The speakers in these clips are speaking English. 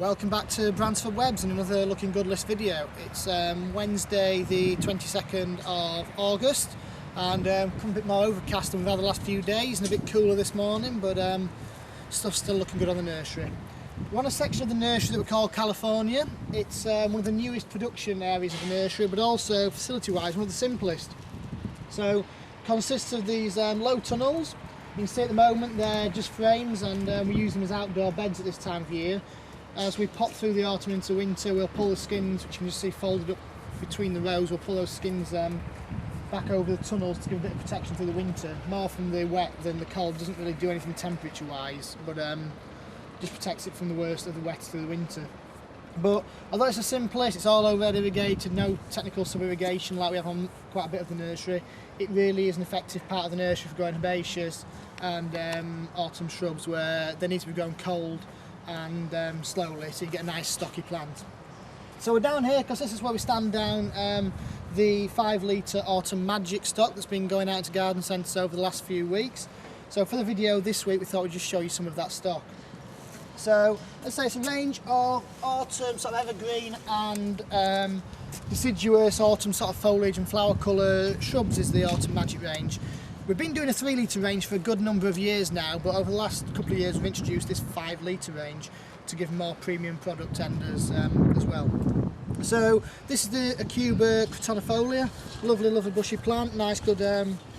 Welcome back to Bransford Webs and another looking good list video. It's Wednesday the 22nd of August and come a bit more overcast than we've had the last few days and a bit cooler this morning, but stuff's still looking good on the nursery. We're on a section of the nursery that we call California. It's one of the newest production areas of the nursery, but also facility wise one of the simplest. So consists of these low tunnels. You can see at the moment they're just frames and we use them as outdoor beds at this time of year. As we pop through the autumn into winter, we'll pull the skins, which you can just see folded up between the rows, we'll pull those skins back over the tunnels to give a bit of protection through the winter. More from the wet than the cold. Doesn't really do anything temperature wise, but just protects it from the worst of the wet through the winter. But although it's a simplest, it's all overhead irrigated, no technical sub-irrigation like we have on quite a bit of the nursery. It really is an effective part of the nursery for growing herbaceous and autumn shrubs where they need to be grown cold and slowly, so you get a nice stocky plant. So we're down here because this is where we stand down the 5 litre Autumn Magic stock that's been going out to garden centres over the last few weeks. So for the video this week we thought we'd just show you some of that stock. So let's say it's a range of autumn sort of evergreen and deciduous autumn sort of foliage and flower colour shrubs is the Autumn Magic range. We've been doing a 3 litre range for a good number of years now, but over the last couple of years we've introduced this 5 litre range to give more premium product tenders as well. So this is the Acuba Cretonifolia, lovely bushy plant, nice good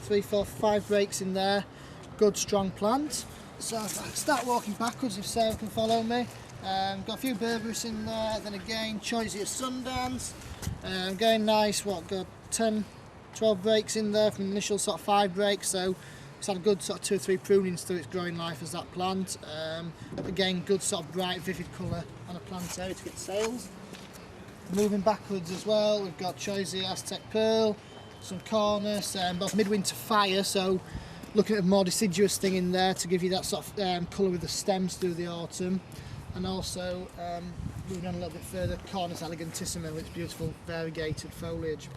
3, 4, 5 breaks in there, good strong plant. So if I start walking backwards, if Sarah can follow me, got a few berberis in there, then again Choisya Sundance, going nice, got 10, 12 breaks in there from the initial sort of 5 breaks, so it's had a good sort of 2 or 3 prunings through its growing life as that plant. Again, good sort of bright vivid colour on a plant area to get sales. Moving backwards as well, we've got Choisya Aztec Pearl, some Cornus, both midwinter fire, so looking at a more deciduous thing in there to give you that sort of colour with the stems through the autumn. And also, moving on a little bit further, Cornus elegantissima with its beautiful variegated foliage.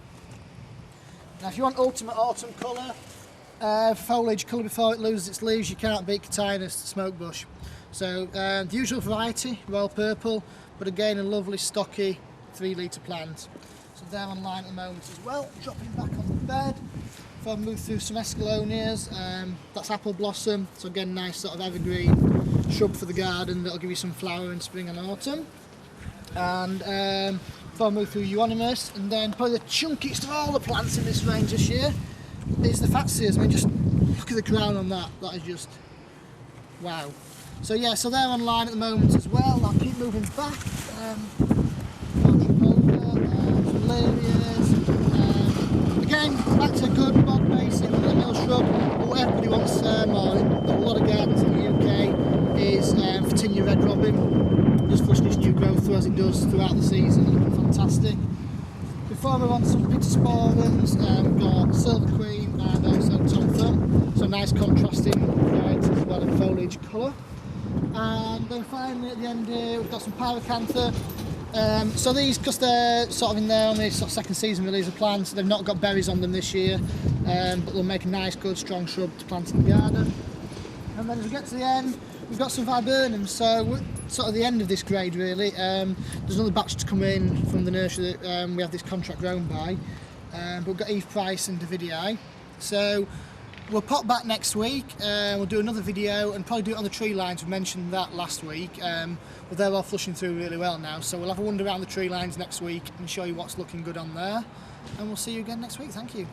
Now if you want ultimate autumn colour, foliage colour before it loses its leaves, you can't beat Cotinus smoke bush. So the usual variety, royal purple, but again a lovely stocky 3 litre plant. So they're online at the moment as well. Dropping back on the bed. If I move through some Escalonias, that's apple blossom, so again nice sort of evergreen shrub for the garden that'll give you some flower in spring and autumn. And if I move through Euonymus, and then probably the chunkiest of all the plants in this range this year is the Fatsias. I mean, just look at the crown on that, that is just wow. So yeah, so they're online at the moment as well. I'll keep moving back. Again, back to good bog basic mill shrub, but what everybody wants more in a lot of gardens in the UK is Fatinia Red Robin. Just flushing its new growth through as it does throughout the season, looking fantastic. Before I move on to some Pittosporums, we've got Silver Queen and also Tom Thumb, so nice contrasting varieties as well in foliage colour. And then finally at the end here we've got some Pyracantha. So these, because they're sort of in there on the sort of second season release of plants, they've not got berries on them this year, but they'll make a nice good strong shrub to plant in the garden. And then as we get to the end, we've got some Viburnums, so we're sort of the end of this grade really. There's another batch to come in from the nursery that we have this contract grown by, but we've got Eve Price and Davidii. So we'll pop back next week, we'll do another video and probably do it on the tree lines. We mentioned that last week, but they're all flushing through really well now, so we'll have a wander around the tree lines next week and show you what's looking good on there, and we'll see you again next week. Thank you.